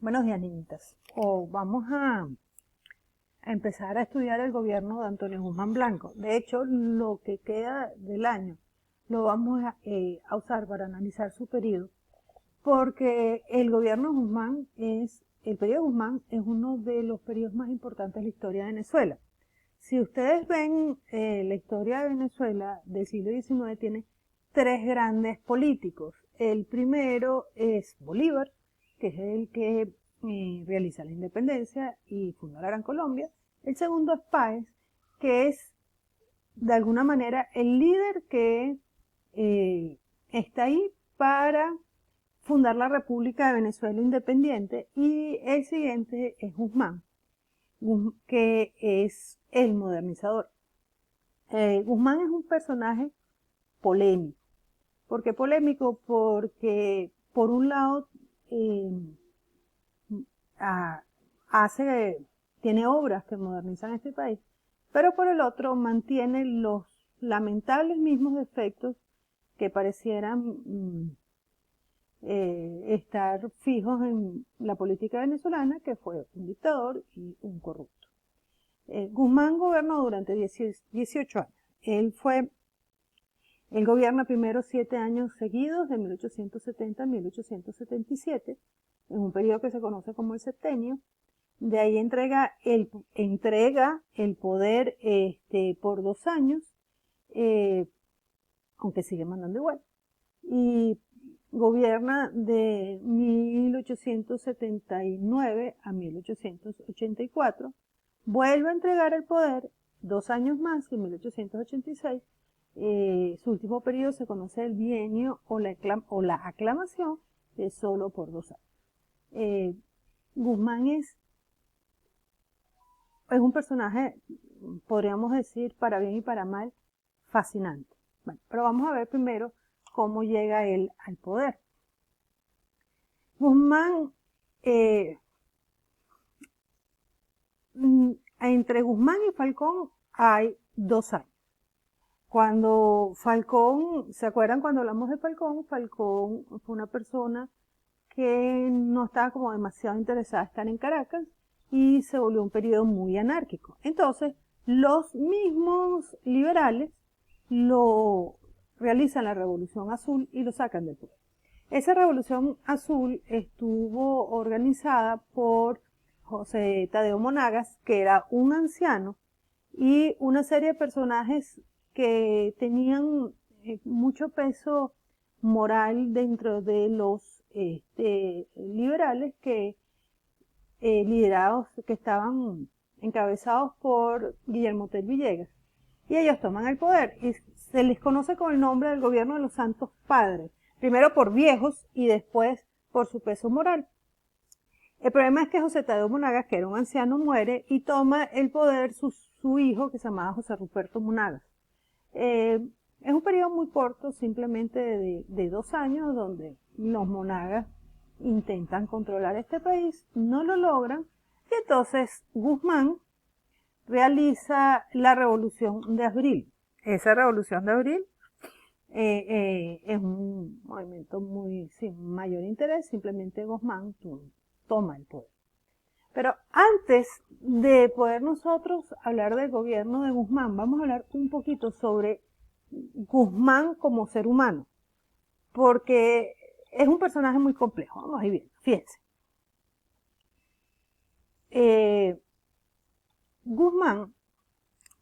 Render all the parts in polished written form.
buenos días, niñitas. Vamos a empezar a estudiar el gobierno de Antonio Guzmán Blanco. De hecho, lo que queda del año lo vamos a usar para analizar su periodo, porque el gobierno Guzmán el periodo Guzmán es uno de los periodos más importantes de la historia de Venezuela. Si ustedes ven la historia de Venezuela del siglo XIX, tiene tres grandes políticos. El primero es Bolívar, que es el que realiza la independencia y funda la Gran Colombia. El segundo es Páez, que es de alguna manera el líder que está ahí para fundar la República de Venezuela independiente, y el siguiente es Guzmán, que es el modernizador. Guzmán es un personaje polémico. ¿Por qué polémico? Porque por un lado tiene obras que modernizan este país, pero por el otro mantiene los lamentables mismos defectos que parecieran estar fijos en la política venezolana, que fue un dictador y un corrupto. Guzmán gobernó durante 18 años. Él gobierna primero 7 años seguidos, de 1870 a 1877, en un periodo que se conoce como el septenio. De ahí entrega el poder por 2 años, aunque sigue mandando igual. Y gobierna de 1879 a 1884. Vuelve a entregar el poder 2 años más, en 1886. Su último periodo se conoce el bienio o la aclamación, que es solo por 2 años. Guzmán es un personaje, podríamos decir, para bien y para mal, fascinante. Bueno, pero vamos a ver primero cómo llega él al poder. Guzmán, entre Guzmán y Falcón hay 2 años. Cuando Falcón, ¿se acuerdan cuando hablamos de Falcón? Falcón fue una persona que no estaba como demasiado interesada en estar en Caracas y se volvió un periodo muy anárquico. Entonces, los mismos liberales realizan la Revolución Azul y lo sacan del poder. Esa Revolución Azul estuvo organizada por José Tadeo Monagas, que era un anciano, y una serie de personajes que tenían mucho peso moral dentro de los liberales, que estaban encabezados por Guillermo Tell Villegas, y ellos toman el poder y se les conoce con el nombre del gobierno de los Santos Padres, primero por viejos y después por su peso moral. El problema es que José Tadeo Monagas, que era un anciano, muere y toma el poder su hijo, que se llamaba José Ruperto Monagas. Es un periodo muy corto, simplemente de 2 años, donde los Monagas intentan controlar este país, no lo logran, y entonces Guzmán realiza la Revolución de Abril. Esa Revolución de Abril es un movimiento sin mayor interés, simplemente Guzmán toma el poder. Pero antes de poder nosotros hablar del gobierno de Guzmán, vamos a hablar un poquito sobre Guzmán como ser humano, porque es un personaje muy complejo. Vamos a ir viendo, fíjense. Guzmán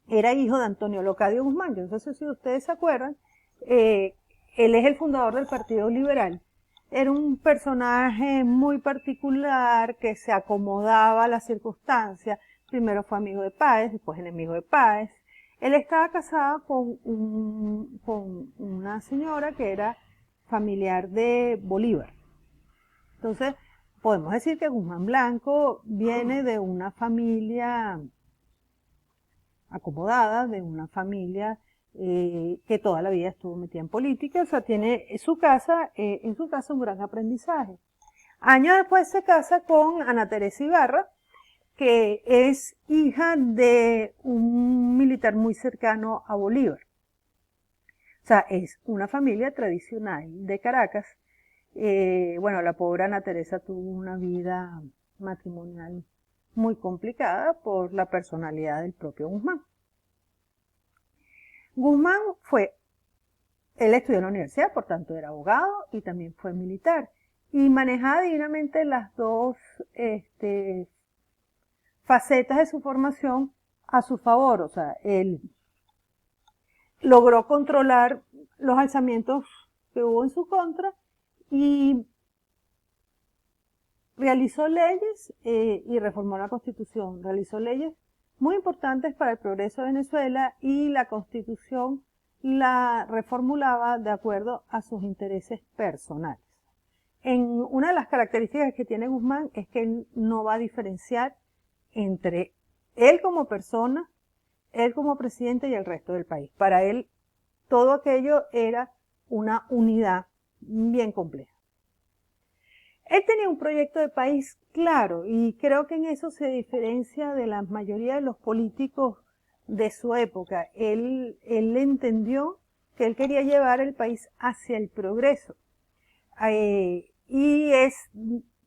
era hijo de Antonio Locadio Guzmán. Yo no sé si ustedes se acuerdan. Él es el fundador del Partido Liberal. Era un personaje muy particular que se acomodaba a las circunstancias. Primero fue amigo de Páez, después enemigo de Páez. Él estaba casado con una señora que era familiar de Bolívar. Entonces, podemos decir que Guzmán Blanco viene de una familia acomodada, de una familia que toda la vida estuvo metida en política. O sea, tiene en su casa un gran aprendizaje. Años después se casa con Ana Teresa Ibarra, que es hija de un militar muy cercano a Bolívar. O sea, es una familia tradicional de Caracas, Bueno, la pobre Ana Teresa tuvo una vida matrimonial muy complicada por la personalidad del propio Guzmán. Guzmán él estudió en la universidad, por tanto era abogado y también fue militar. Y manejaba divinamente las dos facetas de su formación a su favor. O sea, él logró controlar los alzamientos que hubo en su contra y realizó leyes y reformó la Constitución. Realizó leyes muy importantes para el progreso de Venezuela y la Constitución la reformulaba de acuerdo a sus intereses personales. Una de las características que tiene Guzmán es que él no va a diferenciar entre él como persona, él como presidente y el resto del país. Para él todo aquello era una unidad bien compleja. Él tenía un proyecto de país claro y creo que en eso se diferencia de la mayoría de los políticos de su época. Él entendió que él quería llevar el país hacia el progreso. Y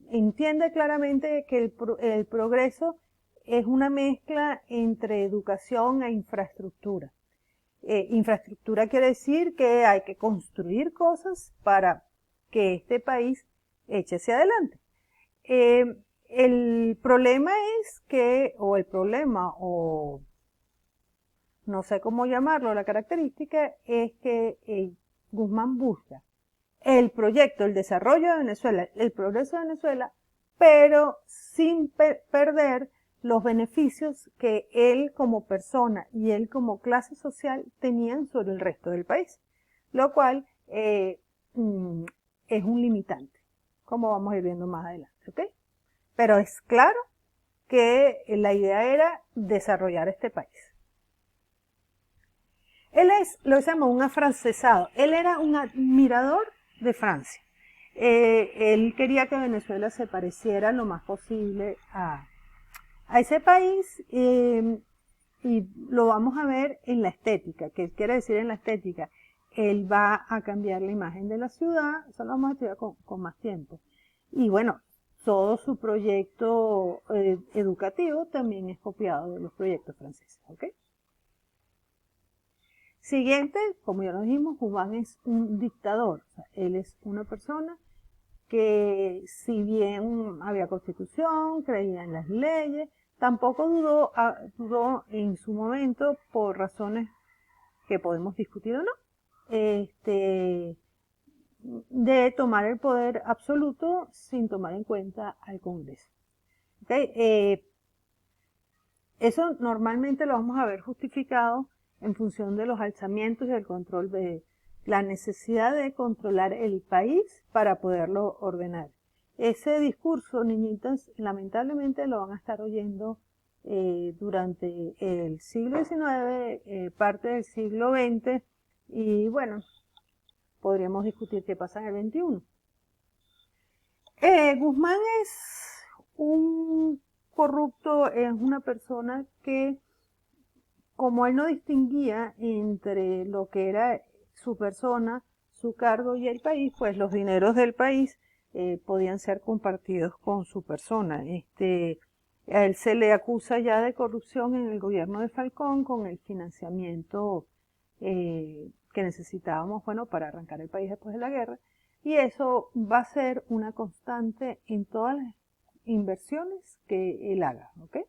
entiende claramente que el progreso es una mezcla entre educación e infraestructura. Infraestructura quiere decir que hay que construir cosas para que este país eche hacia adelante. El problema es que, o no sé cómo llamarlo, la característica es que Guzmán busca el proyecto, el desarrollo de Venezuela, el progreso de Venezuela, pero sin perder los beneficios que él como persona y él como clase social tenían sobre el resto del país, lo cual es un limitante, como vamos a ir viendo más adelante, ¿ok? Pero es claro que la idea era desarrollar este país. Él es lo que se llama un afrancesado, él era un admirador de Francia. Él quería que Venezuela se pareciera lo más posible a ese país y lo vamos a ver en la estética. ¿Qué quiere decir en la estética? Él va a cambiar la imagen de la ciudad, eso lo vamos a estudiar con más tiempo. Y bueno, todo su proyecto educativo también es copiado de los proyectos franceses, ¿ok? Siguiente, como ya lo dijimos, Guzmán es un dictador. O sea, él es una persona que si bien había constitución, creía en las leyes, tampoco dudó en su momento, por razones que podemos discutir o no, de tomar el poder absoluto sin tomar en cuenta al Congreso. ¿Okay? Eso normalmente lo vamos a ver justificado en función de los alzamientos y el control de la necesidad de controlar el país para poderlo ordenar. Ese discurso, niñitas, lamentablemente lo van a estar oyendo durante el siglo XIX, parte del siglo XX, y bueno, podríamos discutir qué pasa en el XXI. Guzmán es un corrupto, es una persona que, como él no distinguía entre lo que era su persona, su cargo y el país, pues los dineros del país podían ser compartidos con su persona. A él se le acusa ya de corrupción en el gobierno de Falcón con el financiamiento que necesitábamos, bueno, para arrancar el país después de la guerra. Y eso va a ser una constante en todas las inversiones que él haga, ¿ok?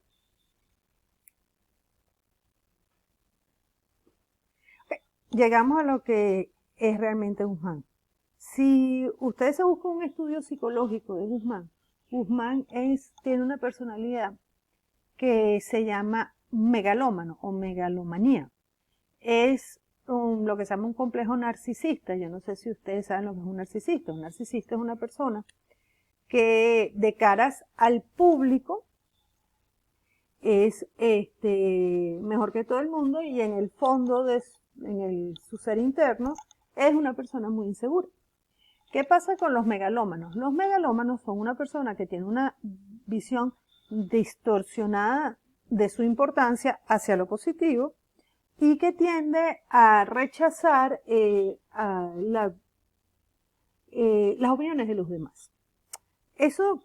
Llegamos a lo que es realmente Guzmán. Si ustedes se buscan un estudio psicológico de Guzmán, Guzmán tiene una personalidad que se llama megalómano o megalomanía. Es lo que se llama un complejo narcisista. Yo no sé si ustedes saben lo que es un narcisista. Un narcisista es una persona que de caras al público es mejor que todo el mundo y en el fondo su ser interno es una persona muy insegura. ¿Qué pasa con los megalómanos? Los megalómanos son una persona que tiene una visión distorsionada de su importancia hacia lo positivo y que tiende a rechazar las opiniones de los demás. Eso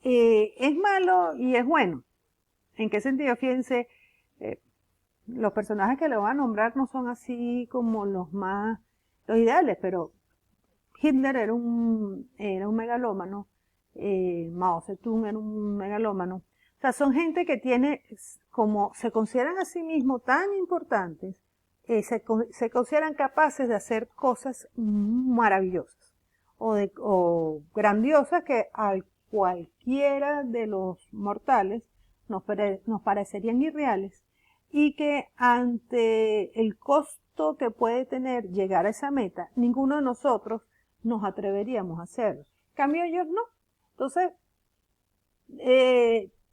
es malo y es bueno. ¿En qué sentido? Fíjense, los personajes que le voy a nombrar no son así como los ideales, pero Hitler era un megalómano, Mao Zedong era un megalómano. O sea, son gente que como se consideran a sí mismos tan importantes, se consideran capaces de hacer cosas maravillosas o grandiosas que a cualquiera de los mortales nos parecerían irreales y que ante el costo que puede tener llegar a esa meta, ninguno de nosotros nos atreveríamos a hacerlo. En cambio, ellos no. Entonces,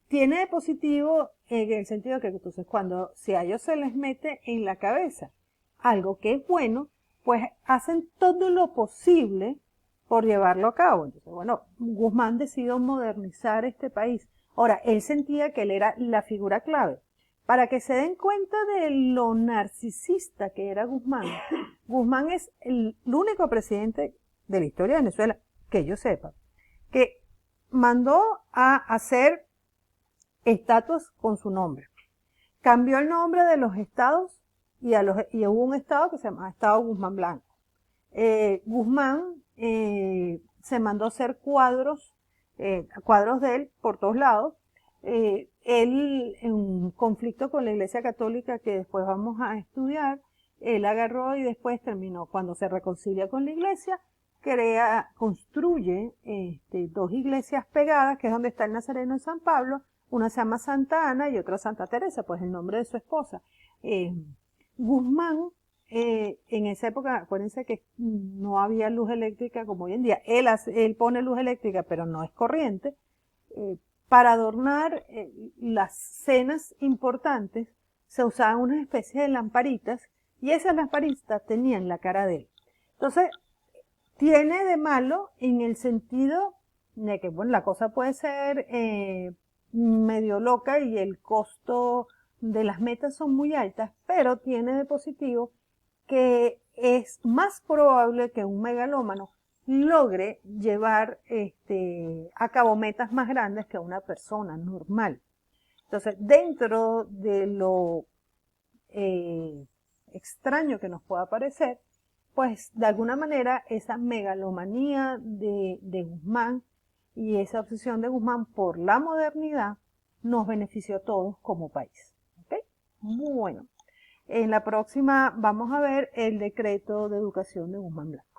tiene de positivo en el sentido que entonces si a ellos se les mete en la cabeza algo que es bueno, pues hacen todo lo posible por llevarlo a cabo. Entonces, bueno, Guzmán decidió modernizar este país. Ahora, él sentía que él era la figura clave. Para que se den cuenta de lo narcisista que era Guzmán, Guzmán es el único presidente de la historia de Venezuela, que yo sepa, que mandó a hacer estatuas con su nombre. Cambió el nombre de los estados y hubo un estado que se llama Estado Guzmán Blanco. Guzmán se mandó a hacer cuadros de él por todos lados. Él, en un conflicto con la Iglesia Católica que después vamos a estudiar, él agarró y después terminó, cuando se reconcilia con la Iglesia, construye dos iglesias pegadas, que es donde está el Nazareno en San Pablo. Una se llama Santa Ana y otra Santa Teresa, pues el nombre de su esposa. Guzmán, en esa época, acuérdense que no había luz eléctrica como hoy en día. Él pone luz eléctrica, pero no es corriente. Para adornar las cenas importantes se usaban unas especies de lamparitas y esas lamparitas tenían la cara de él. Entonces, tiene de malo en el sentido de que, bueno, la cosa puede ser medio loca y el costo de las metas son muy altas, pero tiene de positivo que es más probable que un megalómano logre llevar a cabo metas más grandes que una persona normal. Entonces, dentro de lo extraño que nos pueda parecer, pues de alguna manera esa megalomanía de Guzmán y esa obsesión de Guzmán por la modernidad nos benefició a todos como país. ¿Okay? Bueno, en la próxima vamos a ver el decreto de educación de Guzmán Blanco.